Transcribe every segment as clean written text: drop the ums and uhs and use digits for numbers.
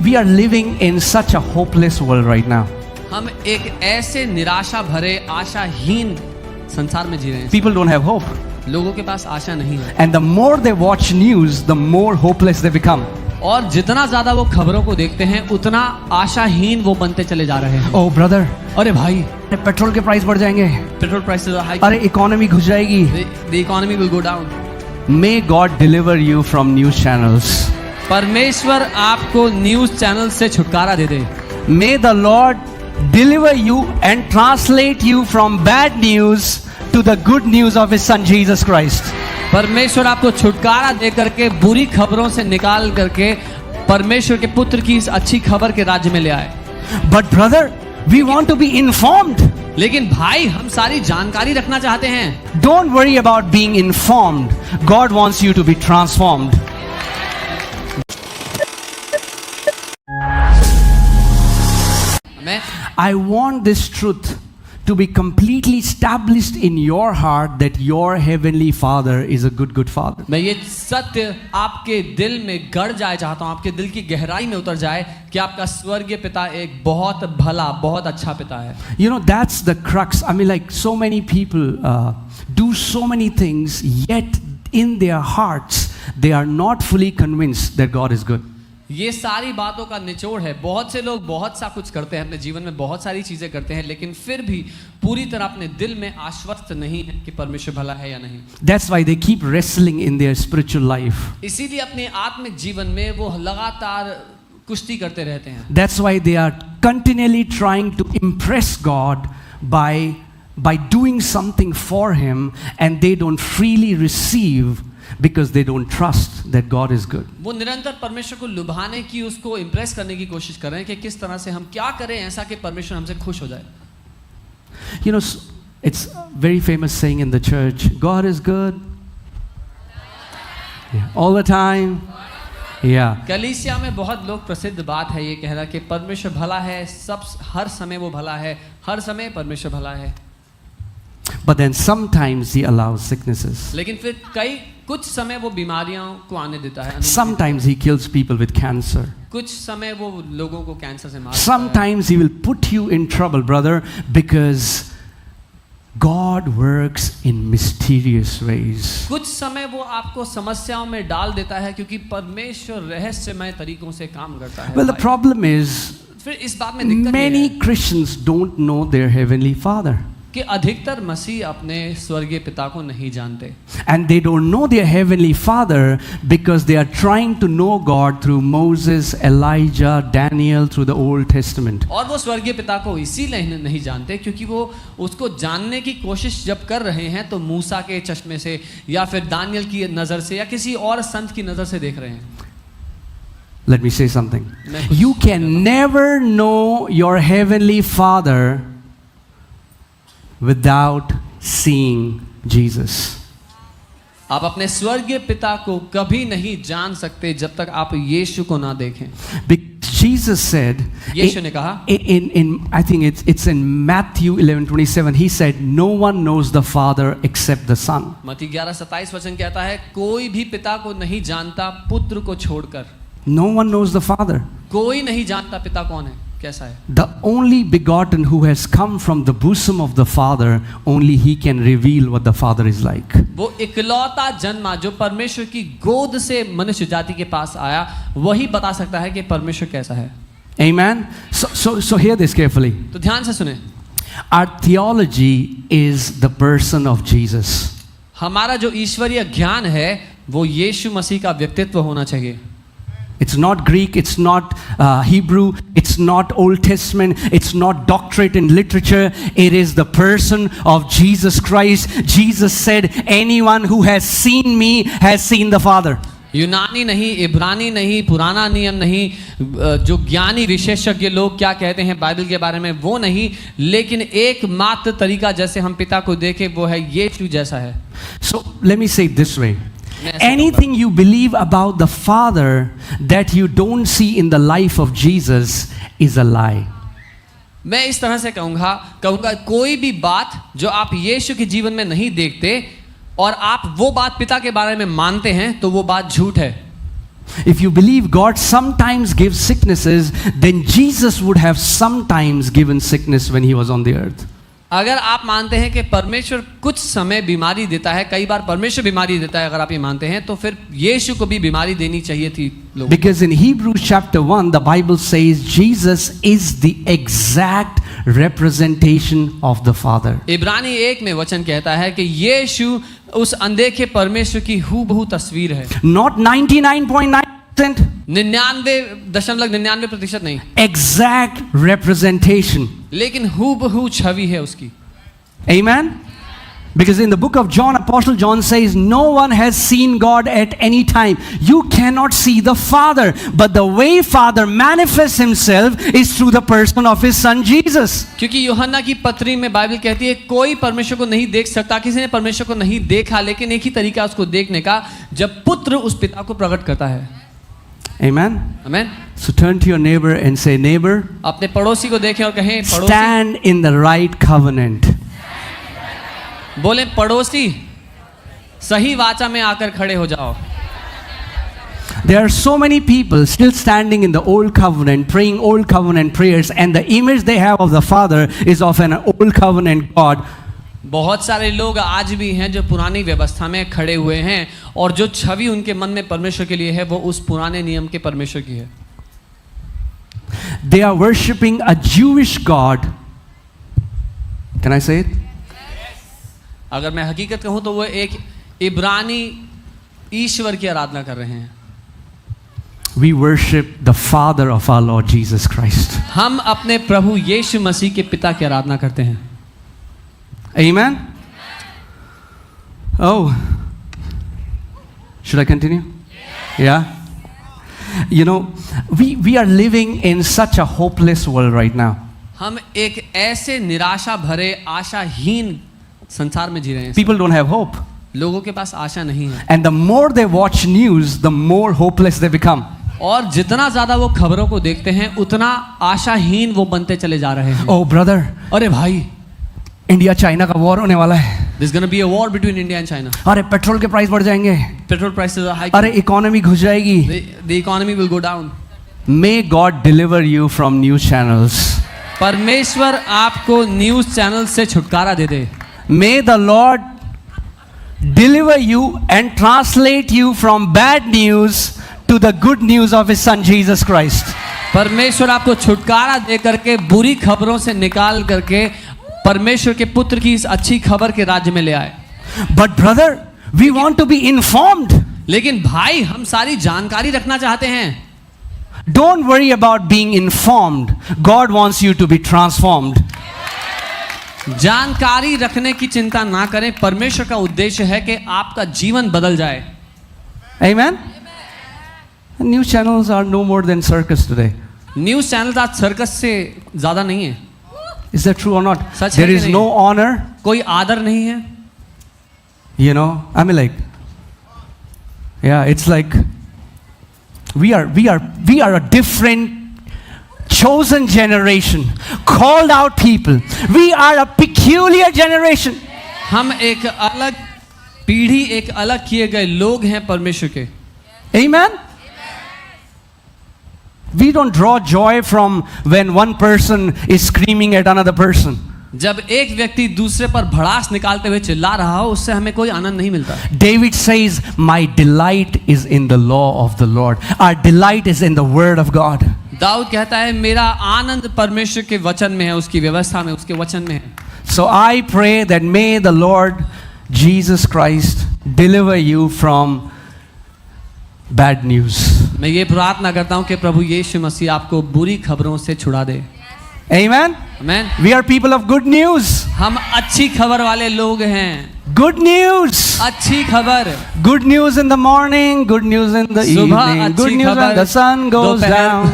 we are living in such a hopeless world right now. हम एक ऐसे निराशा भरे आशाहीन संसार में जी रहे हैं। People don't have hope. लोगों के पास आशा नहीं है। And the more they watch news, the more hopeless they become. और जितना ज्यादा वो खबरों को देखते हैं उतना आशाहीन वो बनते चले जा रहे हैं। Oh brother, अरे भाई, पेट्रोल के प्राइस बढ़ जाएंगे, पेट्रोल प्राइसेस आर हाई, अरे इकोनॉमी घुस जाएगी। The economy will go down. May God deliver you from news channels. परमेश्वर आपको न्यूज चैनल से छुटकारा दे दे। May the Lord deliver you and translate you from bad news to the good news of His Son Jesus Christ. परमेश्वर आपको छुटकारा दे करके बुरी खबरों से निकाल करके परमेश्वर के पुत्र की इस अच्छी खबर के राज्य में ले आए। But brother, we want to be informed. लेकिन भाई, हम सारी जानकारी रखना चाहते हैं। Don't worry about being informed. God wants you to be transformed. I want this truth to be completely established in your heart that your heavenly Father is a good Father. मैं ये सत्य आपके दिल में गड़ जाए चाहता हूँ, आपके दिल की गहराई में उतर जाए कि आपका स्वर्गीय पिता एक बहुत भला, बहुत अच्छा पिता है। You know, that's the crux. I mean, like so many people do so many things, yet in their hearts they are not fully convinced that God is good. ये सारी बातों का निचोड़ है। बहुत से लोग बहुत सा कुछ करते हैं अपने जीवन में, बहुत सारी चीजें करते हैं, लेकिन फिर भी पूरी तरह अपने दिल में आश्वस्त नहीं है कि परमेश्वर भला है या नहीं। That's why they keep wrestling in their spiritual life. इसीलिए अपने आत्मिक जीवन में वो लगातार कुश्ती करते रहते हैं। That's why they are continually trying to impress God by doing something for Him, and they don't freely receive because they don't trust that God is good. वो निरंतर परमेश्वर को लुभाने की, उसको इम्प्रेस करने की कोशिश कर रहे हैं कि किस तरह से हम क्या करें ऐसा कि परमेश्वर हमसे खुश हो जाए। You know, it's a very famous saying in the church, God is good. Yeah, all the time. Yeah. कलीसिया में बहुत लोग प्रसिद्ध बात है ये कहना कि परमेश्वर भला है, सब हर समय वो भला है, हर समय परमेश्वर भला है। But then sometimes He allows sicknesses. लेकिन फिर कुछ समय वो बीमारियों को आने देता है। Sometimes He kills people with cancer. कुछ समय वो लोगों को कैंसर से मार देता है। Sometimes He will put you in trouble, brother, because God works in mysterious ways. कुछ समय वो आपको समस्याओं में डाल देता है क्योंकि परमेश्वर रहस्यमय तरीकों से काम करता है। Well, the problem is, फिर इस बात में दिक्कत many ये है Christians don't know their heavenly Father. कि अधिकतर मसीह अपने स्वर्गीय पिता को नहीं जानते। And they don't know their heavenly Father because they are trying to know God through Moses, Elijah, Daniel, through the Old Testament. और वो स्वर्गीय पिता को इसीलिए नहीं जानते क्योंकि वो उसको जानने की कोशिश जब कर रहे हैं तो मूसा के चश्मे से या फिर दानियल की नज़र से या किसी और संत की नज़र से देख रहे हैं। Let me say something. You can never know your heavenly Father without seeing Jesus. आप अपने स्वर्गीय पिता को कभी नहीं जान सकते जब तक आप यीशु को ना देखें। Jesus said, यीशु ने कहा, I think it's in Matthew 11:27, He said, no one knows the Father except the Son. मत्ती 11:27 वचन कहता है, कोई भी पिता को नहीं जानता पुत्र को छोड़कर। No one knows the Father. कोई नहीं जानता पिता कौन है, कैसा है। The only begotten who has come from the bosom of the Father, only He can reveal what the Father is like. वो इकलौता जन्मा जो परमेश्वर की गोद से मनुष्य जाति के पास आया, वही बता सकता है कि परमेश्वर कैसा है। Amen. So hear this carefully. तो ध्यान से सुने। Our theology is the person of Jesus. हमारा जो ईश्वरीय ज्ञान है वो यीशु मसीह का व्यक्तित्व होना चाहिए। It's not Greek, it's not Hebrew, it's not Old Testament, it's not doctorate in literature, it is the person of Jesus Christ. Jesus said, anyone who has seen me has seen the Father. यूनानी नहीं, इब्रानी नहीं, पुराना नियम नहीं, जो ज्ञानी विशेषज्ञ लोग क्या कहते हैं बाइबल के बारे में वो नहीं, लेकिन एकमात्र तरीका जैसे हम पिता को देखें वो है यीशु जैसा है। So let me say it this way. Anything you believe about the Father that you don't see in the life of Jesus is a lie. मैं इस तरह से कहूँगा कोई भी बात जो आप यीशु के जीवन में नहीं देखते और आप वो बात पिता के बारे में मानते हैं तो वो बात झूठ है। If you believe God sometimes gives sicknesses, then Jesus would have sometimes given sickness when he was on the earth. अगर आप मानते हैं कि परमेश्वर कुछ समय बीमारी देता है, कई बार परमेश्वर बीमारी देता है, अगर आप ये मानते हैं तो फिर यीशु को भी बीमारी देनी चाहिए थी लोगों को। Because in Hebrews chapter 1, the Bible says Jesus is the exact representation of the Father. इब्रानी 1 में वचन कहता है कि यीशु उस अनदेखे परमेश्वर की हूबहू तस्वीर है। Not 99.9%. 99.99% नहीं, Exact representation. लेकिन हूबहू छवि है उसकी। Amen? Because in the book of John, Apostle John says, no one has seen God at any time. You cannot see the Father, but the way Father manifests himself is through the person of his Son Jesus. क्योंकि यूहन्ना की पत्री में Bible कहती है कोई परमेश्वर को नहीं देख सकता, किसी ने परमेश्वर को नहीं देखा, लेकिन एक ही तरीका उसको देखने का, जब पुत्र उस पिता को प्रकट करता है। Amen? Amen. So turn to your neighbor and say, neighbor, अपने पड़ोसी को देखें और कहें, पड़ोसी, stand in the right covenant. बोले पड़ोसी सही वाचा में आकर खड़े हो जाओ। There are so many people still standing in the old covenant, praying old covenant prayers, and the image they have of the Father is of an old covenant God. बहुत सारे लोग आज भी हैं जो पुरानी व्यवस्था में खड़े हुए हैं और जो छवि उनके मन में परमेश्वर के लिए है वो उस पुराने नियम के परमेश्वर की है। They are worshipping a Jewish God. Can I say it? अगर मैं हकीकत कहूँ तो वो एक इब्रानी ईश्वर की आराधना कर रहे हैं। We worship the Father of our Lord Jesus Christ. हम अपने प्रभु यीशु मसीह के पिता की आराधना करते हैं। Amen? Oh. Should I continue? Yeah? You know, we are living in such a hopeless world right now. हम एक ऐसे निराशा भरे आशाहीन संसार में जी रहे हैं। People don't have hope. लोगों के पास आशा नहीं है। And the more they watch news, the more hopeless they become. और जितना ज्यादा वो खबरों को देखते हैं उतना आशाहीन वो बनते चले जा रहे हैं। Oh brother, अरे भाई, इंडिया चाइना का वॉर होने वाला है। There's going to be a war between India and China. अरे पेट्रोल के प्राइस बढ़ जाएंगे। Petrol prices are high. अरे इकोनॉमी घुस जाएगी। The economy will go down. May God deliver you from news channels. परमेश्वर आपको न्यूज चैनल से छुटकारा दे दे। May the Lord deliver you and translate you from bad news to the good news of His Son Jesus Christ. परमेश्वर आपको छुटकारा दे करके बुरी खबरों से निकाल करके परमेश्वर के पुत्र की इस अच्छी खबर के राज्य में ले आए। But brother, we want to be informed. लेकिन भाई, हम सारी जानकारी रखना चाहते हैं। Don't worry about being informed. God wants you to be transformed. जानकारी रखने की चिंता ना करें, परमेश्वर का उद्देश्य है कि आपका जीवन बदल जाए। Amen? News channels are no more than circus today. News channel आज सर्कस से ज्यादा नहीं है। Is that true or not? सच है There कि is नहीं? no honor. कोई आदर नहीं है। You know, I mean like, yeah, it's like we are a different chosen generation, called out people. We are a peculiar generation. हम एक अलग पीढ़ी, एक अलग किए गए लोग हैं परमेश्वर के। Amen? We don't draw joy from when one person is screaming at another person. जब एक व्यक्ति दूसरे पर भड़ास निकालते हुए चिल्ला रहा हो, उससे हमें कोई आनंद नहीं मिलता। David says, my delight is in the law of the Lord. Our delight is in the word of God. Dawood कहता है, मेरा आनंद परमेश्वर के वचन में है, उसकी व्यवस्था में, उसके वचन में है। So I pray that may the Lord Jesus Christ deliver you from bad news. मैं ये प्रार्थना करता हूँ कि प्रभु यीशु मसीह आपको बुरी खबरों से छुड़ा दे। Amen? Amen. We are people of good news. हम अच्छी खबर वाले लोग हैं। Good news. अच्छी खबर। Good news in the morning, good news in the सुबह evening, अच्छी good news when खबर, the sun goes down.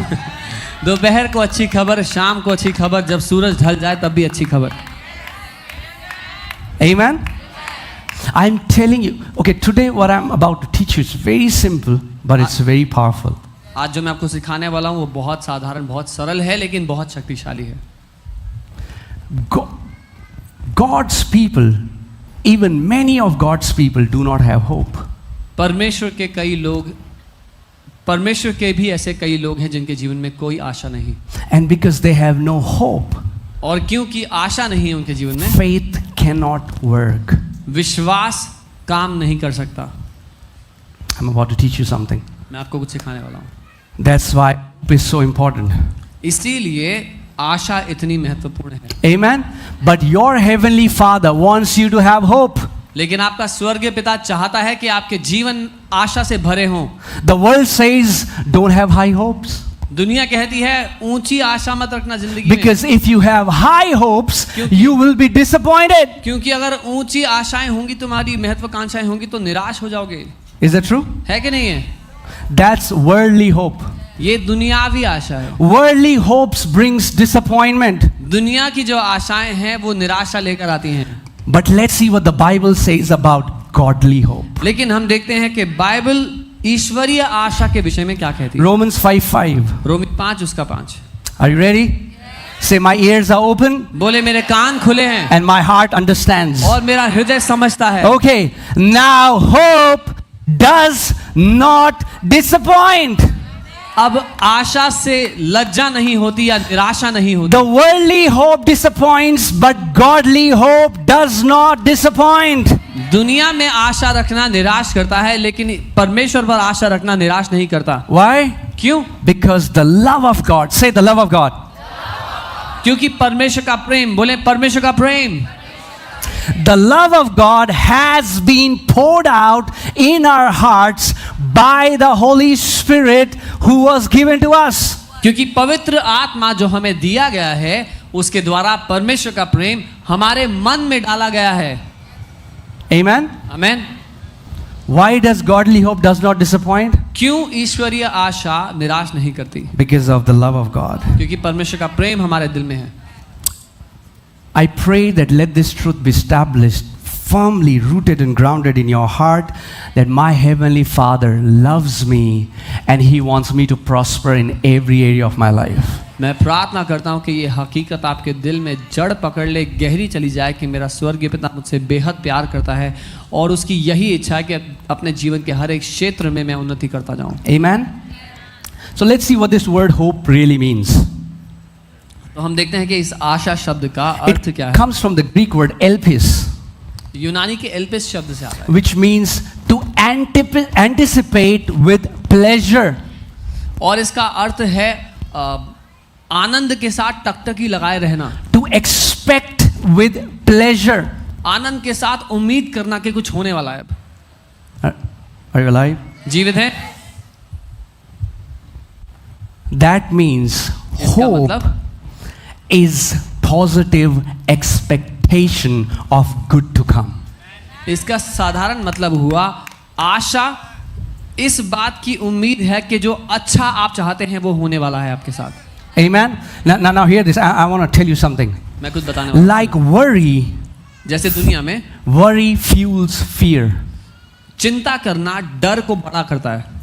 दोपहर को अच्छी खबर, शाम को अच्छी खबर, जब सूरज ढल जाए तब भी अच्छी खबर। Amen? I'm telling you, okay, today what I'm about to teach you is very simple, but it's very powerful. आज जो मैं आपको सिखाने वाला हूँ वो बहुत साधारण, बहुत सरल है, लेकिन बहुत शक्तिशाली है। God's people, even many of God's people do not have hope. परमेश्वर के कई लोग परमेश्वर के भी ऐसे कई लोग हैं जिनके जीवन में कोई आशा नहीं, And because they have no hope, और क्योंकि आशा नहीं है उनके जीवन में, faith cannot work. विश्वास काम नहीं कर सकता। I'm about to teach you something. मैं आपको कुछ सिखाने वाला हूँ। That's why hope is so important. इसीलिए आशा इतनी महत्वपूर्ण है। Amen? But your heavenly Father wants you to have hope. लेकिन आपका स्वर्गीय पिता चाहता है कि आपके जीवन आशा से भरे हों। The world says, don't have high hopes. दुनिया कहती है ऊंची आशा मत रखना जिंदगी में, Because if you have high hopes, you will be disappointed. क्योंकि अगर ऊंची आशाएं होंगी, तुम्हारी महत्वाकांक्षाएं होंगी, तो निराश हो जाओगे। Is that true? है कि नहीं है? That's worldly hope. ये दुनियावी आशा है। Worldly hopes brings disappointment. दुनिया की जो आशाएं हैं वो निराशा लेकर आती हैं। But let's see what the Bible says about godly hope. लेकिन हम देखते हैं कि बाइबल ईश्वरीय आशा के विषय में क्या कहती है। Romans 5:5. रोमी 5 उसका 5। Are you ready? Say, my ears are open बोले मेरे कान खुले हैं and my heart understands. और मेरा हृदय समझता है। Okay, now hope does not disappoint. अब आशा से लज्जा नहीं होती या निराशा नहीं होती। The worldly hope disappoints, but godly hope does not disappoint. दुनिया में आशा रखना निराश करता है, लेकिन परमेश्वर पर आशा रखना निराश नहीं करता। Why? क्यों? Because the love of God, say the love of God. क्योंकि परमेश्वर का प्रेम, बोले परमेश्वर का प्रेम, The love of God has been poured out in our hearts by the Holy Spirit who was given to us. क्योंकि पवित्र आत्मा जो हमें दिया गया है, उसके द्वारा परमेश्वर का प्रेम हमारे मन में डाला गया है। Amen? Amen. Why does godly hope does not disappoint? क्यों ईश्वरीय आशा निराश नहीं करती? Because of the love of God. क्योंकि परमेश्वर का प्रेम हमारे दिल में है। I pray that let this truth be established, firmly rooted and grounded in your heart, that my heavenly Father loves me and He wants me to prosper in every area of my life. मैं प्रार्थना करता हूँ कि ये हकीकत आपके दिल में जड़ पकड़ ले, गहरी चली जाए कि मेरा स्वर्गीय पिता मुझसे बेहद प्यार करता है और उसकी यही इच्छा है कि अपने जीवन के हर एक क्षेत्र में मैं उन्नति करता जाऊँ। Amen? So let's see what this word hope really means. तो हम देखते हैं कि इस आशा शब्द का अर्थ क्या It है। comes from the Greek word elpis, यूनानी के एल्पिस शब्द से आता है, which means to anticipate with pleasure. और इसका अर्थ है आनंद के साथ टकटकी लगाए रहना। To expect with pleasure. आनंद के साथ उम्मीद करना कि कुछ होने वाला है। Are you alive? जीवित हैं? That means इसका hope मतलब is positive expectation of good to come. इसका साधारण मतलब हुआ आशा इस बात की उम्मीद है कि जो अच्छा आप चाहते हैं वो होने वाला है आपके साथ। Amen? Now hear this. I want to tell you something. मैं कुछ बताने वाला हूं। Like worry, जैसे दुनिया में worry fuels fear. चिंता करना डर को बड़ा करता है।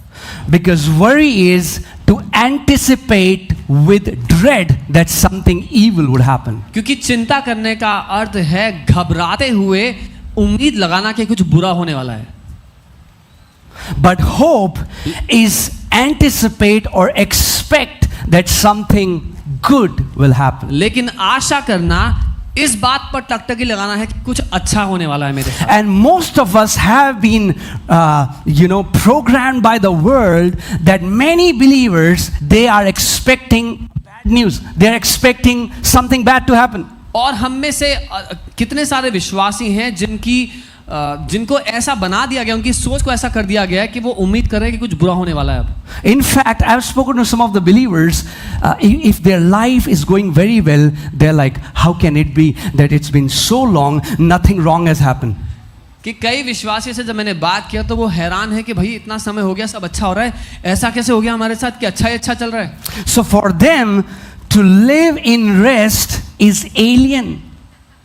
Because worry is to anticipate with dread that something evil would happen. क्योंकि चिंता करने का अर्थ है घबराते हुए उम्मीद लगाना कि कुछ बुरा होने वाला है। But hope is anticipate or expect that something good will happen. लेकिन आशा करना इस बात पर टकटकी लगाना है कि कुछ अच्छा होने वाला है मेरे साथ। And most of us have been, programmed by the world that many believers, they are expecting bad news. They are expecting something bad to happen. और हम में से कितने सारे विश्वासी हैं जिनको ऐसा बना दिया गया, उनकी सोच को ऐसा कर दिया गया है कि वो उम्मीद कर रहे हैं कि कुछ बुरा होने वाला है अब। In fact, I've spoken to some of the believers, if their life is going very well, they're like, how can it be that it's been so long, nothing wrong has happened? कि कई विश्वासियों से जब मैंने बात किया तो वो हैरान है कि भाई इतना समय हो गया, सब अच्छा हो रहा है, ऐसा कैसे हो गया हमारे साथ कि अच्छा ही अच्छा चल रहा है। So for them to live in rest is alien.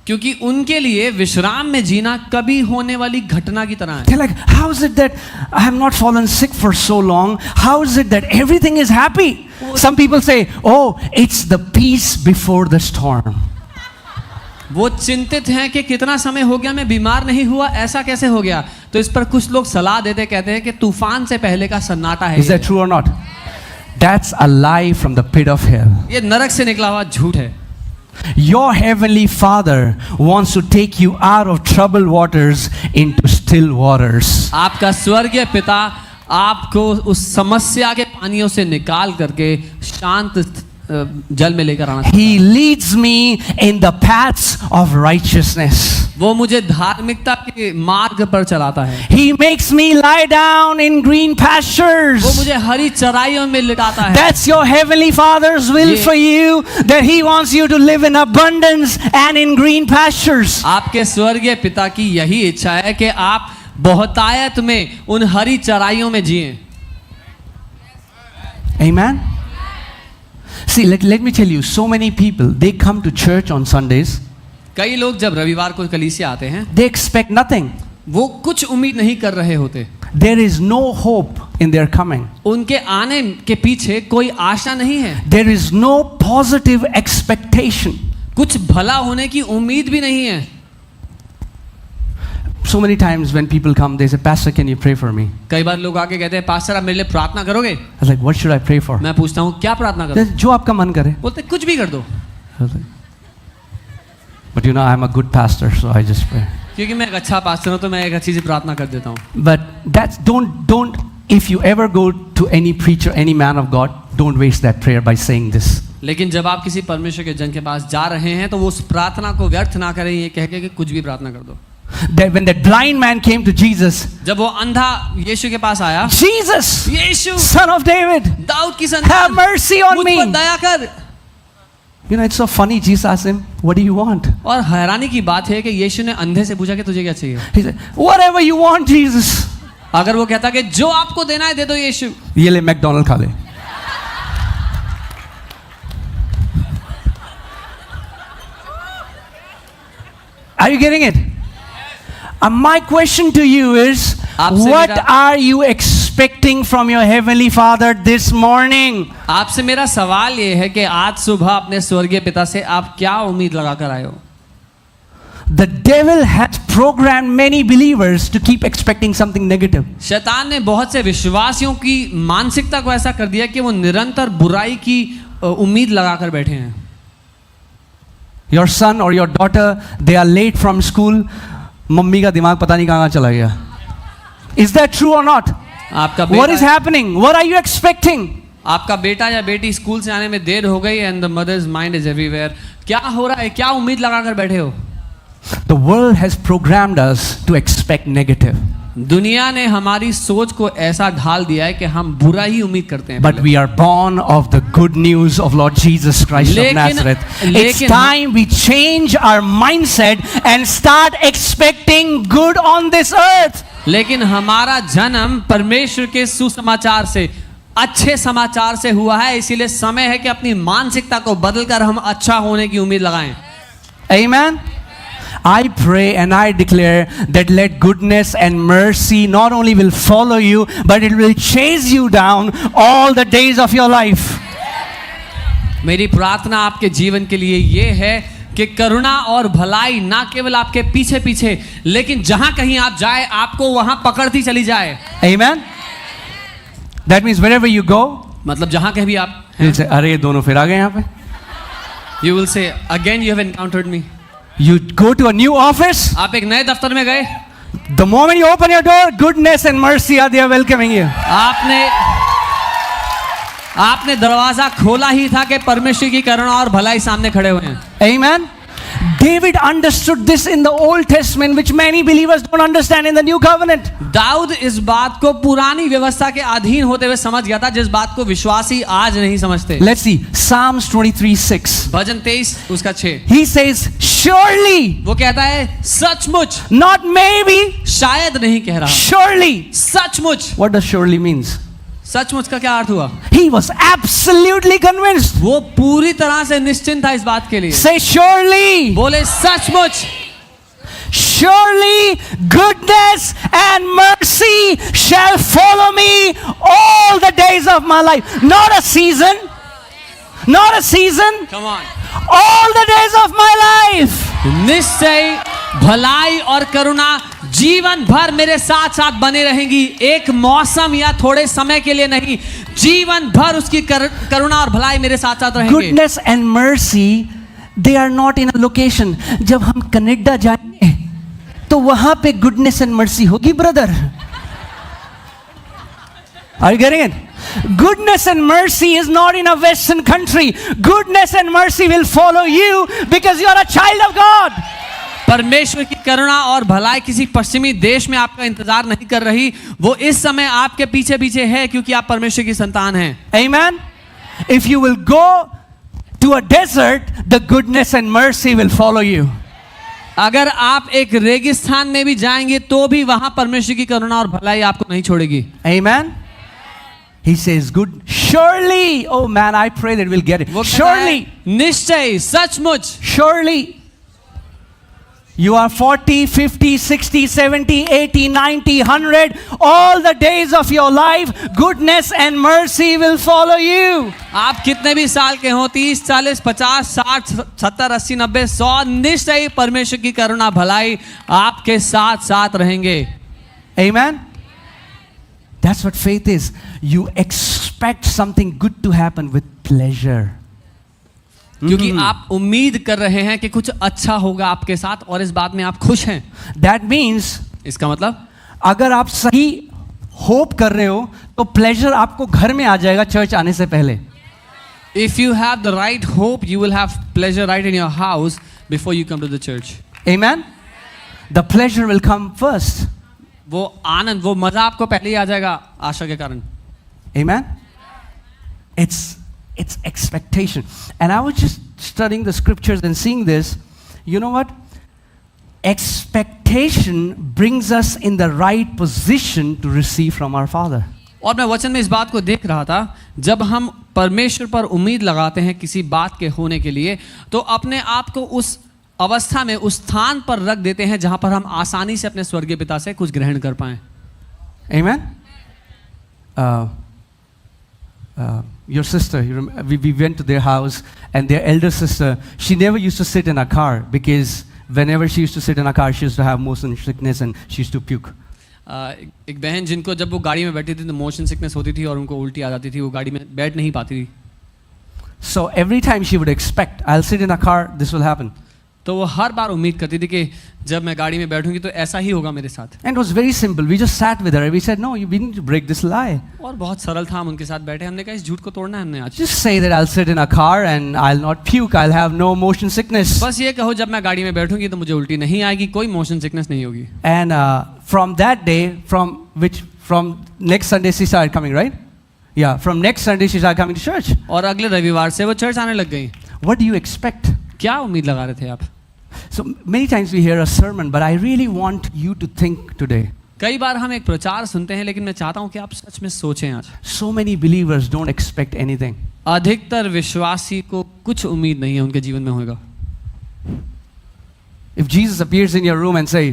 क्योंकि उनके लिए विश्राम में जीना कभी होने वाली घटना की तरह है। They're like, how is it that I have not fallen sick for so long? How is it that everything is happy? Some people say, oh, it's the peace before the storm. वो चिंतित हैं कि कितना समय हो गया मैं बीमार नहीं हुआ, ऐसा कैसे हो गया। तो इस पर कुछ लोग सलाह देते कहते हैं कि तूफान से पहले का सन्नाटा है। Is that true or not? That's a lie from the pit of hell. ये नरक से निकला हुआ झूठ है। Your heavenly Father wants to take you out of troubled waters into still waters. आपका स्वर्गीय पिता आपको उस समस्या के पानियों से निकाल करके शांत जल में लेकर आना। He leads me in the paths of righteousness. वो मुझे धार्मिकता के मार्ग पर चलाता है। He makes me lie down in green वो pastures. मुझे हरी चराइयों में लिटाता है। That's your heavenly Father's will Yeah. for you, that He wants you to live in abundance and in green pastures. आपके स्वर्गीय पिता की यही इच्छा है कि आप बहुतायत में उन हरी चराइयों में जिएं। Amen. See, let me tell you, so many people, they come to church on Sundays, कई लोग जब रविवार को कलीसिया आते हैं they expect nothing. वो कुछ उम्मीद नहीं कर रहे होते। There is no hope in their coming. उनके आने के पीछे कोई आशा नहीं है, There is no positive expectation. कुछ भला होने की उम्मीद भी नहीं है। So many times when people come, they say, Pastor, can you pray for me? कई बार लोग आके कहते हैं पास्टर आप मेरे लिए प्रार्थना करोगे। I was like, what should I pray for? मैं पूछता हूँ क्या प्रार्थना करो। जो आपका मन करे. बोलते कुछ भी कर दो, I was like, but you know, I'm a good pastor, so I just pray. क्योंकि मैं एक अच्छा पास्टर हूँ तो मैं एक अच्छी सी प्रार्थना कर देता हूँ। But that's don't. If you ever go to any preacher, any man of God, don't waste that prayer by saying this. लेकिन जब आप किसी परमेश्वर के जन के पास जा रहे हैं तो वो उस प्रार्थना को व्यर्थ ना करें ये कह के कि कुछ भी प्रार्थना कर दो। That when that blind man came to Jesus, जब वो अंधा यीशु के पास आया, Jesus, Yeshu Son of David, Dawood की have संतान, mercy on मुझ me. पर दया कर। You know, it's so funny. Jesus asked him, what do you want? और हैरानी की बात है कि यीशु ने अंधे से पूछा कि तुझे क्या चाहिए। He said, whatever you want, Jesus. अगर वो कहता कि जो आपको देना है दे दो यीशु, ये ले मैकडोनल्ड खा ले. Are you getting it? My question to you is, आपसे what मेरा- are you expecting from your heavenly Father this morning? आपसे मेरा सवाल ये है कि आज सुबह अपने स्वर्गीय पिता से आप क्या उम्मीद लगा कर आए हो। The devil has programmed many believers to keep expecting something negative. शैतान ने बहुत से विश्वासियों की मानसिकता को ऐसा कर दिया कि वो निरंतर बुराई की उम्मीद लगाकर बैठे हैं। Your son or your daughter, they are late from school. Mummy का दिमाग पता नहीं कहाँ चला गया. Is that true or not? आपका What is बेटा happening? What are you expecting? आपका बेटा या बेटी स्कूल से आने में देर हो गई and the mother's mind is everywhere. क्या हो रहा है, क्या उम्मीद लगाकर बैठे हो। The world has programmed us to expect negative. दुनिया ने हमारी सोच को ऐसा ढाल दिया है कि हम बुरा ही उम्मीद करते हैं। But we are born of the good news of Lord Jesus Christ of लेकिन- Nazareth. It's लेकिन- time we change our mindset and start expecting good on this earth. लेकिन हमारा जन्म परमेश्वर के सुसमाचार से, अच्छे समाचार से हुआ है, इसीलिए समय है कि अपनी मानसिकता को बदलकर हम अच्छा होने की उम्मीद लगाएं। Amen. I pray and I declare that let goodness and mercy not only will follow you, but it will chase you down all the days of your life. मेरी प्रार्थना आपके जीवन के लिए ये है कि करुणा और भलाई ना केवल आपके पीछे पीछे, लेकिन जहां कहीं आप जाए आपको वहां पकड़ती चली जाए। Amen. That means wherever you go, मतलब जहां कहीं भी आप, you'll say, अरे ये दोनों फिर आ गए यहाँ पे. You will say again you have encountered me. You go to a new office. आप एक नए दफ्तर में गए, The moment you open your door, goodness and mercy are there welcoming you. आपने दरवाजा खोला ही था कि परमेश्वर की करुणा और भलाई सामने खड़े हुए हैं। Amen. David understood this in the Old Testament, which many believers don't understand in the New Covenant. Dawood इस बात को पुरानी व्यवस्था के अधीन होते हुए समझ गया था, जिस बात को विश्वासी आज नहीं समझते। Let's see. Psalms 23:6. भजन 23 उसका 6, He says, surely, वो कहता है सचमुच, not maybe, शायद नहीं कह रहा, surely. सचमुच। What does surely means? सचमुच का क्या अर्थ हुआ? He was absolutely convinced. वो पूरी तरह से निश्चिंत था इस बात के लिए। Say surely. बोले सचमुच, Surely goodness and mercy shall follow me all the days of my life. Not a season. Not a season. come on, All the days of my life. निश्चय भलाई और करुणा जीवन भर मेरे साथ साथ बने रहेंगी। एक मौसम या थोड़े समय के लिए नहीं, जीवन भर उसकी करुणा और भलाई मेरे साथ साथ रहेंगे। Goodness and mercy, they are not in a location. जब हम कनाडा जाएंगे तो वहां पे goodness and mercy होगी brother. Are you getting it? Goodness and mercy is not in a Western country. Goodness and mercy will follow you because you are a child of God. परमेश्वर की करुणा और भलाई किसी पश्चिमी देश में आपका इंतजार नहीं कर रही, वो इस समय आपके पीछे पीछे है क्योंकि आप परमेश्वर की संतान हैं। Amen. If you will go to a desert, the goodness and mercy will follow you. अगर आप एक रेगिस्तान में भी जाएंगे तो भी वहां परमेश्वर की करुणा और भलाई आपको नहीं छोड़ेगी। Amen. He says, "Good, surely." Oh man, I pray that we'll get it. Surely, निश्चय, सचमुच, surely. You are 40, 50, 60, 70, 80, 90, 100. All the days of your life, goodness and mercy will follow you. आप कितने भी साल के हो, 30, 40, 50, 60, 70, 80, 90, 100, निश्चय परमेश्वर की करुणा भलाई आपके साथ साथ रहेंगे। Amen. That's what faith is. You expect something good to happen with pleasure. क्योंकि आप उम्मीद कर रहे हैं कि कुछ अच्छा होगा आपके साथ और इस बात में आप खुश हैं। That means, इसका मतलब अगर आप सही होप कर रहे हो तो प्लेजर आपको घर में आ जाएगा चर्च आने से पहले। If you have the right hope, you will have pleasure right in your house before you come to the church. Amen. The pleasure will come first. वो आनंद, वो मजा आपको पहले ही आ जाएगा आशा के कारण। Amen. It's expectation. And I was just studying the scriptures and seeing this. You know what? Expectation brings us in the right position to receive from our Father. और मैं वचन में इस बात को देख रहा था, जब हम परमेश्वर पर उम्मीद लगाते हैं किसी बात के होने के लिए, तो अपने आप को उस अवस्था में, उस स्थान पर रख देते हैं जहां पर हम आसानी से अपने स्वर्गीय पिता से कुछ ग्रहण कर पाएं। Amen. Your sister, we went to their house, and their elder sister, she never used to sit in a car because whenever she used to sit in a car, she used to have motion sickness and she used to puke. एक बहन जिनको जब वो गाड़ी में बैठी थी तो मोशन सिकनेस होती थी और उनको उल्टी आ जाती थी, वो गाड़ी में बैठ नहीं पाती थी। So every time she would expect, I'll sit in a car, this will happen. तो वो हर बार उम्मीद करती थी कि जब मैं गाड़ी में बैठूंगी तो ऐसा ही होगा मेरे साथ। And it was very simple. We just sat with her and we said, "No, we need to break this lie. और बहुत सरल था, हम उनके साथ बैठे, हमने कहा इस झूठ को तोड़ना है हमने आज। Just say that I'll sit in a car and I'll not puke. I'll have no motion sickness." बस ये कहो जब मैं गाड़ी में बैठूंगी तो मुझे उल्टी नहीं आएगी, कोई मोशन सिकनेस नहीं होगी। And from that day, from next Sunday she started coming, right? Yeah, from next Sunday she started coming to church. और अगले रविवार से वो चर्च आने लग गई। What do you expect? क्या उम्मीद लगा रहे थे आप? So many times we hear a sermon, but I really want you to think today. कई बार हम एक प्रचार सुनते हैं, लेकिन मैं चाहता हूं कि आप सच में सोचें आज। So many believers don't expect anything. अधिकतर विश्वासी को कुछ उम्मीद नहीं है उनके जीवन में होगा। If Jesus appears in your room and say,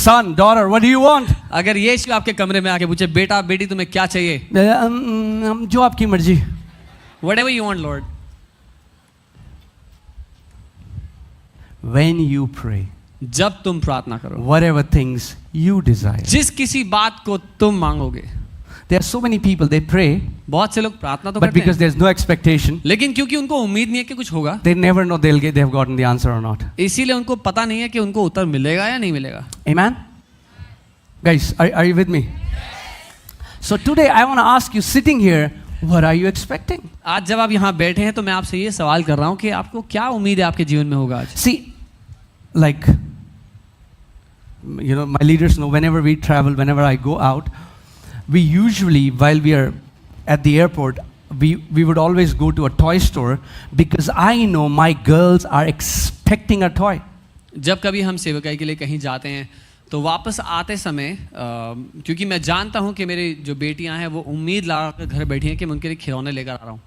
"Son, daughter, what do you want?" अगर यीशु आपके कमरे में आके पूछे, बेटा बेटी तुम्हें क्या चाहिए? जो आपकी मर्जी। Whatever you want, Lord. When you pray, जब तुम प्रार्थना करो, whatever things you desire. जिस किसी बात को तुम मांगोगे। There are so many people, they pray, बहुत से लोग प्रार्थना तो but करते because हैं, there's no expectation, लेकिन क्योंकि उनको उम्मीद नहीं है कि कुछ होगा, they never know they've gotten the answer or not. इसीलिए उनको पता नहीं है कि उनको उत्तर मिलेगा या नहीं मिलेगा। Amen? Guys, are you with me? So today I want to ask you, sitting here, what are you expecting? आज जब आप यहाँ बैठे हैं तो मैं आपसे ये सवाल कर रहा हूँ कि आपको क्या उम्मीद है आपके जीवन में होगा आज? See, like, you know, my leaders know whenever we travel, whenever I go out, we usually, while we are at the airport, we would always go to a toy store because I know my girls are expecting a toy. जब कभी हम सेवकाई के लिए कहीं जाते हैं तो वापस आते समय क्योंकि मैं जानता हूं कि मेरी जो बेटियां हैं वो उम्मीद लगा कर घर बैठी हैं कि मैं उनके लिए खिलौने लेकर आ रहा हूं।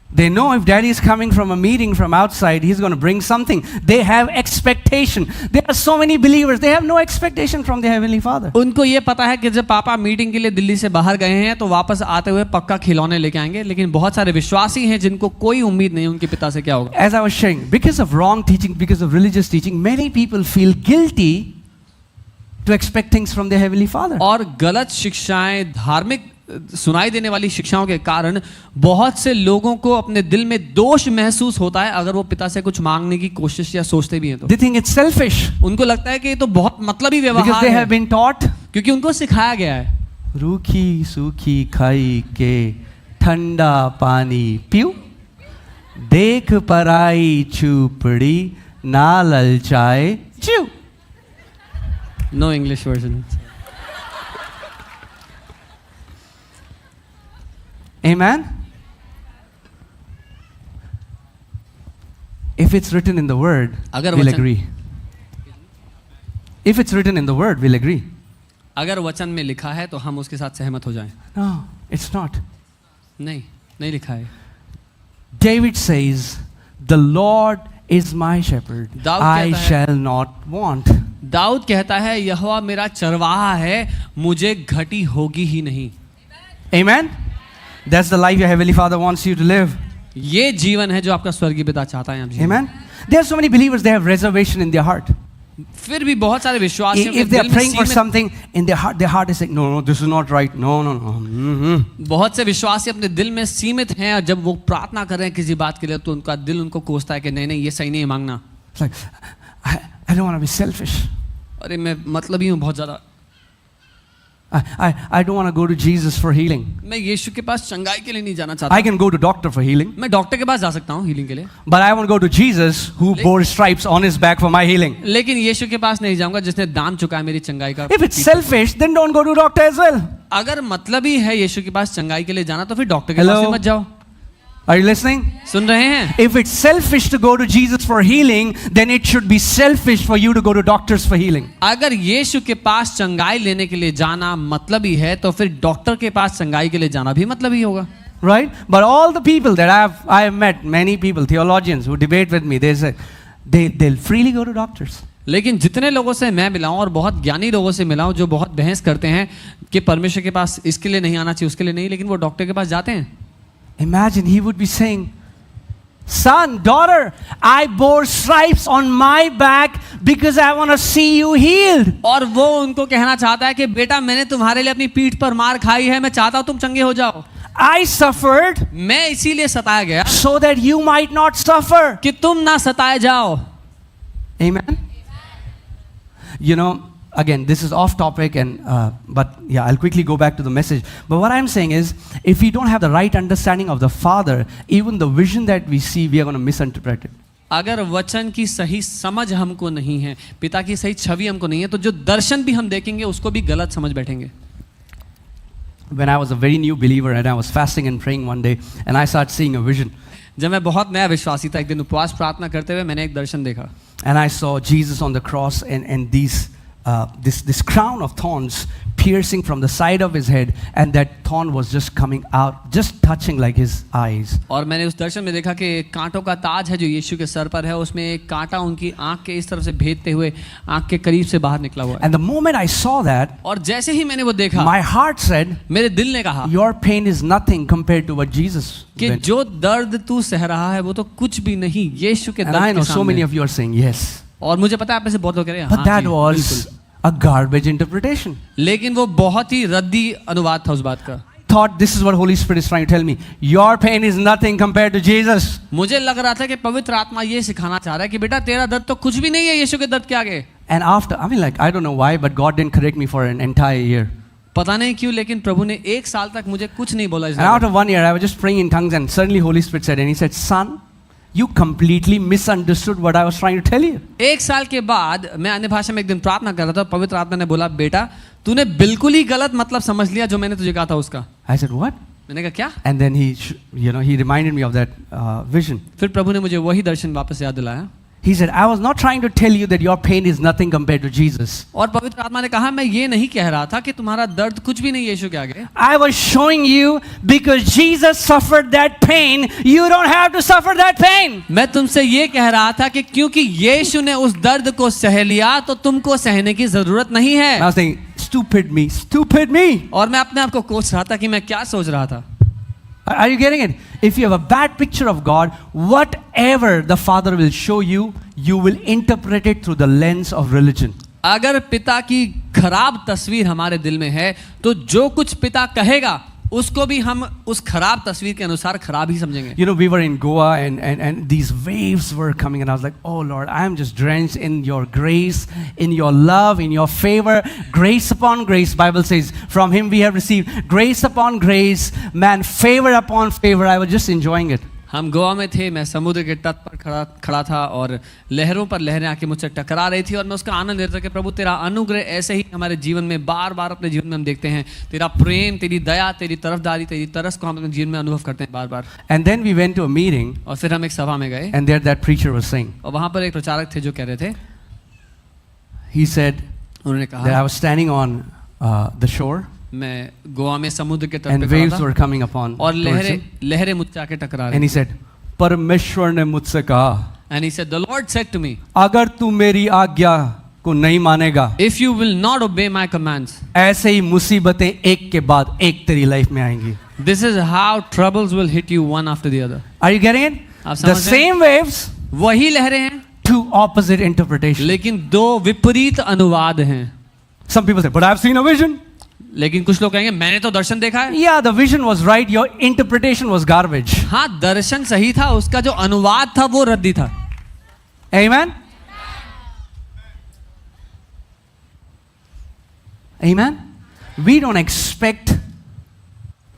They know if daddy is coming from a meeting from outside, he's going to bring something. They have expectation. There are so many believers, they have no expectation from their Heavenly Father. उनको ये पता है कि जब पापा meeting के लिए दिल्ली से बाहर गए हैं तो वापस आते हुए पक्का खिलौने लेके आएंगे, लेकिन बहुत सारे विश्वासी हैं जिनको कोई उम्मीद नहीं उनके पिता से क्या होगा. As I was sharing, because of wrong teaching, because of religious teaching, many people feel guilty to expect things from their Heavenly Father. और गलत शिक्षाएं, धार्मिक सुनाई देने वाली शिक्षाओं के कारण बहुत से लोगों को अपने दिल में दोष महसूस होता है अगर वो पिता से कुछ मांगने की कोशिश या सोचते भी हैं तो. They think it's selfish उनको लगता है कि ये तो बहुत मतलबी because व्यवहार they है, have been taught. क्योंकि उनको सिखाया गया है. रूखी सूखी खाई के ठंडा पानी पीऊ, देख पराई चूपड़ी ना ललचाए चू. No English version. Amen. If it's written in the word, अगर we'll वचन- agree. If it's written in the word, we'll agree. अगर वचन में लिखा है तो हम उसके साथ सहमत हो जाएं. No, it's not. नहीं, नहीं लिखा है. David says, "The Lord is my shepherd; Dawood I कहता है- shall not want." दाऊद कहता है यहोवा मेरा चरवाहा है, मुझे घटी होगी ही नहीं. Amen. That's the life your Heavenly Father wants you to live. ये जीवन है जो आपका स्वर्गीय पिता चाहता है आप जिए. Amen. There are so many believers, they have reservation in their heart. फिर भी बहुत सारे विश्वासियों के If they are दिल में praying for सीमित, something in their heart is saying, no, no, this is not right. No, no, no. Mm-hmm. बहुत से विश्वासी अपने दिल में सीमित हैं और जब वो प्रार्थना कर रहे हैं किसी बात के लिए तो उनका दिल उनको कोसता है कि नहीं नहीं ये सही नहीं है मांगना. It's like, I don't want to be selfish. अरे मैं मतलब ही हूँ बहुत ज्यादा. I don't want to go to Jesus for healing. मैं यीशु के पास चंगाई के लिए नहीं जाना चाहता. I can go to doctor for healing, मैं डॉक्टर के पास जा सकता हूँ हीलिंग के लिए, but I want to go to Jesus who bore stripes on his back for my healing. लेकिन यीशु के पास नहीं जाऊंगा जिसने दाम चुकाया मेरी चंगाई का. If it's selfish, then don't go to doctor as well. अगर मतलब ही है यीशु के पास चंगाई के लिए जाना तो फिर डॉक्टर के पास Hello? भी मत जाओ. Are you listening? सुन रहे हैं? If it's selfish to go to Jesus for healing, then it should be selfish for you to go to doctors for healing. अगर यीशु के पास चंगाई लेने के लिए जाना मतलब ही है तो फिर डॉक्टर के पास चंगाई के लिए जाना भी मतलब ही होगा. Right? But all the people that I have met, many people, theologians who debate with me, they say they'll freely go to doctors. लेकिन जितने लोगों से मैं मिला हूं और बहुत ज्ञानी लोगों से मिला हूं जो बहुत बहस करते हैं कि परमेश्वर के पास इसके लिए नहीं आना चाहिए उसके लिए नहीं, लेकिन वो डॉक्टर के पास जाते हैं. Imagine he would be saying, son, daughter, I bore stripes on my back because I want to see you healed. और वो उनको कहना चाहता है कि बेटा मैंने तुम्हारे लिए अपनी पीठ पर मार खाई है, मैं चाहता हूं तुम चंगे हो जाओ. I suffered मैं इसीलिए सताया गया so that you might not suffer. कि तुम ना सताए जाओ. Amen. You know, again, this is off topic, but yeah, I'll quickly go back to the message. But what I'm saying is, if we don't have the right understanding of the Father, even the vision that we see, we are going to misinterpret it. अगर वचन की सही समझ हमको नहीं है, पिता की सही छवि हमको नहीं है, तो जो दर्शन भी हम देखेंगे उसको भी गलत समझ बैठेंगे. When I was a very new believer and I was fasting and praying one day, and I started seeing a vision. जब मैं बहुत नया विश्वासी था, एक दिन उपवास प्रार्थना करते हुए मैंने एक दर्शन देखा. And I saw Jesus on the cross and this crown of thorns piercing from the side of his head, and that thorn was just coming out, just touching like his eyes. और मैंने उस दर्शन में देखा कि कांटों का ताज है जो यीशु के सर पर है, उसमें एक कांटा उनकी आंख के इस तरफ से भेदते हुए आंख के करीब से बाहर निकला हुआ है. And the moment I saw that, और जैसे ही मैंने वो देखा, my heart said, मेरे दिल ने कहा your pain is nothing compared to what Jesus कि went. जो दर्द तू सह रहा है वो तो कुछ भी नहीं यीशु के And दर्द I know के so many सामने. of you are saying yes. और मुझे पता है आप में से बहुत लोग कह रहे हैं But हाँ that जी, was बिल्कुल. a garbage interpretation. लेकिन वो बहुत ही रद्दी अनुवाद था उस बात का. Thought this is what Holy Spirit is trying to tell me. Your pain is nothing compared to Jesus. मुझे लग रहा था कि पवित्र आत्मा ये सिखाना चाह रहा है कि बेटा तेरा दर्द तो कुछ भी नहीं है यीशु के दर्द के आगे. And after, I mean, like, I don't know why, but God didn't correct me for an entire year. पता नहीं क्यों लेकिन प्रभु ने एक साल तक मुझे कुछ नहीं बोला इस And बारे after 1 year, I was just praying in tongues, and suddenly Holy Spirit said, and He said, "Son, you completely misunderstood what I was trying to tell you." में. एक साल के बाद मैं अन्य भाषा में एक दिन प्रार्थना कर रहा था, पवित्र आत्मा ने बोला बेटा तूने बिल्कुल ही गलत मतलब समझ लिया जो मैंने तुझे कहा था उसका. I said, "What?" मैंने कहा क्या? And then He reminded me of that vision. फिर प्रभु ने मुझे वही दर्शन वापस याद दिलाया. He said, I was not trying to tell you that your pain is nothing compared to Jesus. और पवित्र आत्मा ने कहा मैं ये नहीं कह रहा था कि तुम्हारा दर्द कुछ भी नहीं यीशु के आगे. I was showing you because Jesus suffered that pain, you don't have to suffer that pain. मैं तुमसे ये कह रहा था कि क्योंकि यीशु ने उस दर्द को सह लिया तो तुमको सहने की जरूरत नहीं है. I was saying, stupid me, stupid me. और मैं अपने आप को कोस रहा था कि मैं क्या सोच रहा था. Are you getting it? If you have a bad picture of God, whatever the Father will show you, you will interpret it through the lens of religion. अगर पिता की खराब तस्वीर हमारे दिल में है तो जो कुछ पिता कहेगा उसको भी हम उस खराब तस्वीर के अनुसार खराब ही समझेंगे. You know, we were in Goa and these waves were coming and I was like, oh Lord, I am just drenched in your grace, in your love, in your favor. Grace upon grace, Bible says, from him we have received grace upon grace, man, favor upon favor. I was just enjoying it. हम गोवा में थे, मैं समुद्र के तट पर खड़ा था और लहरों पर लहरें आके मुझसे टकरा रही थी और मैं उसका आनंद लेता था कि प्रभु तेरा अनुग्रह ऐसे ही हमारे जीवन में बार बार अपने जीवन में हम देखते हैं. तेरा प्रेम, तेरी दया, तेरी तरफदारी, तेरी तरस को हम अपने जीवन में अनुभव करते हैं बार बार. And then we went to a meeting और फिर हम एक सभा में गए and there that preacher was saying, और वहाँ पर एक प्रचारक थे जो कह रहे थे, he said उन्होंने that I कहा was standing on the shore मैं गोवा में समुद्र के तट and पे waves खड़ा were था coming upon और towards him. लहरें मुझसे आके टकरा And रही. he said, परमेश्वर ने मुझसे कहा, And he said, the Lord said to me, अगर तू मेरी आज्ञा को नहीं मानेगा, if you will not obey my commands, ऐसे ही मुसीबतें एक के बाद एक तेरी लाइफ में आएंगी. this is how troubles will hit you one after the other. Are you getting it? आप The समझ रहे हैं? same waves, वही लहरें हैं two opposite interpretations. लेकिन दो विपरीत अनुवाद हैं. Some people say, but I've seen a vision. लेकिन कुछ लोग कहेंगे मैंने तो दर्शन देखा है. Yeah, the vision was right, your interpretation was garbage. हाँ, दर्शन सही था, उसका जो अनुवाद था वो रद्दी था. Amen? Amen? We don't expect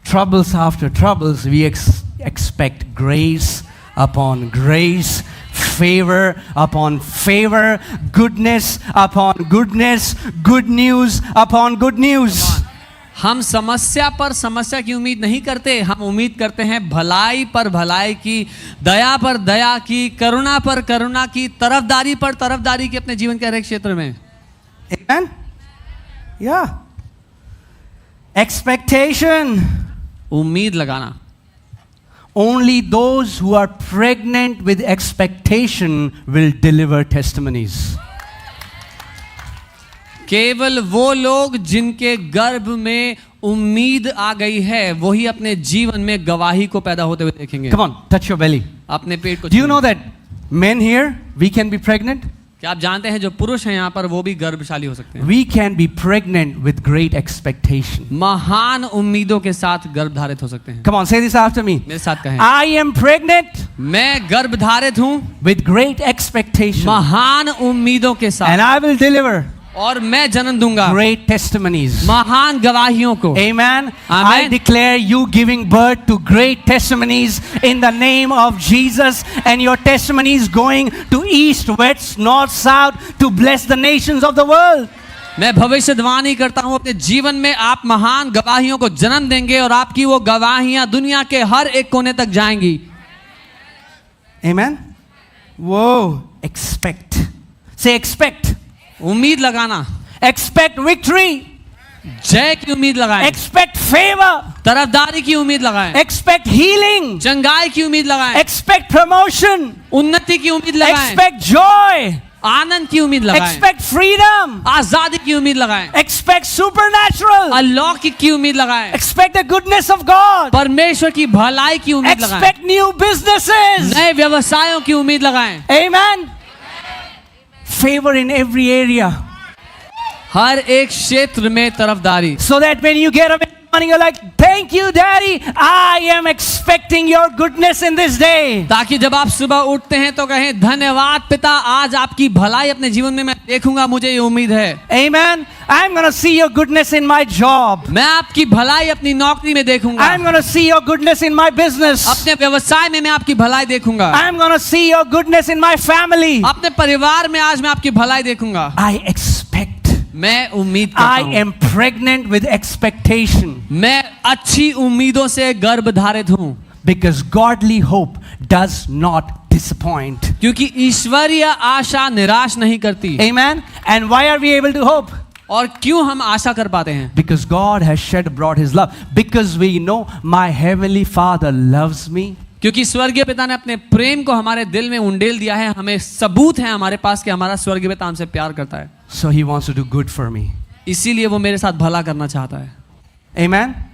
troubles after troubles. We expect grace upon grace, favor upon favor, goodness upon goodness, good news upon good news. हम समस्या पर समस्या की उम्मीद नहीं करते, हम उम्मीद करते हैं भलाई पर भलाई की, दया पर दया की, करुणा पर करुणा की, तरफदारी पर तरफदारी की अपने जीवन के हर एक क्षेत्र में. Amen? Yeah. Expectation. उम्मीद लगाना. Only those who are pregnant with expectation will deliver testimonies. केवल वो लोग जिनके गर्भ में उम्मीद आ गई है वही अपने जीवन में गवाही को पैदा होते हुए देखेंगे. Come on, touch your belly. अपने पेट को Do you know that men here, we can be pregnant? क्या आप जानते हैं जो पुरुष हैं यहाँ पर वो भी गर्भशाली हो सकते हैं. We can be pregnant with great expectation. महान उम्मीदों के साथ गर्भधारित हो सकते हैं. Come on, say this after me. मेरे साथ कहें, I am pregnant मैं गर्भधारित हूँ with great expectation. महान उम्मीदों के And साथ I will deliver और मैं जन्म दूंगा great testimonies. महान गवाहियों को. Amen. I Amen. declare you giving birth to great testimonies in the name of Jesus, and your testimonies going to east, west, north, south to bless the nations of the world. मैं भविष्यवाणी करता हूँ अपने जीवन में आप महान गवाहियों को जन्म देंगे और आपकी वो गवाहियां दुनिया के हर एक कोने तक जाएंगी. Amen. Whoa, expect. Say expect. उम्मीद लगाना. Expect victory. जय की उम्मीद लगाएं. Expect favor. तरफदारी की उम्मीद लगाएं. Expect healing. चंगाई की उम्मीद लगाएं. Expect promotion. उन्नति की उम्मीद लगाएं. Expect joy. आनंद की उम्मीद लगाएं. Expect freedom. आजादी की उम्मीद लगाएं. Expect supernatural. अलौकिक की उम्मीद लगाएं. Expect the goodness of God. परमेश्वर की भलाई की उम्मीद लगाएं. Expect new businesses. नए व्यवसायों की उम्मीद लगाएं. Amen. Favor in every area. हर एक क्षेत्र में तरफदारी. So that when you get up in the morning, you're like, thank you, Daddy. I am expecting your goodness in this day. ताकि जब आप सुबह उठते हैं तो कहें धन्यवाद पिता, आज आपकी भलाई अपने जीवन में मैं देखूंगा, मुझे ये उम्मीद है. Amen. I'm going to see your goodness in my job. मैं आपकी भलाई अपनी नौकरी में देखूंगा. I'm going to see your goodness in my business. अपने व्यवसाय में मैं आपकी भलाई देखूंगा. I'm going to see your goodness in my family. अपने परिवार में आज मैं आपकी भलाई देखूंगा. I expect. मैं उम्मीद करता I हूं. am pregnant with expectation. मैं अच्छी उम्मीदों से गर्भधारित हूं. Because godly hope does not disappoint. क्योंकि ईश्वरीय आशा निराश नहीं करती। Amen. And why are we able to hope? और क्यों हम आशा कर पाते हैं? Because God has shed abroad his love. Because we know my heavenly Father loves me. क्योंकि स्वर्गीय पिता ने अपने प्रेम को हमारे दिल में उंडेल दिया है। हमें सबूत है हमारे पास कि हमारा स्वर्गीय पिता हमसे प्यार करता है। So he wants to do good for me. इसीलिए वो मेरे साथ भला करना चाहता है। Amen.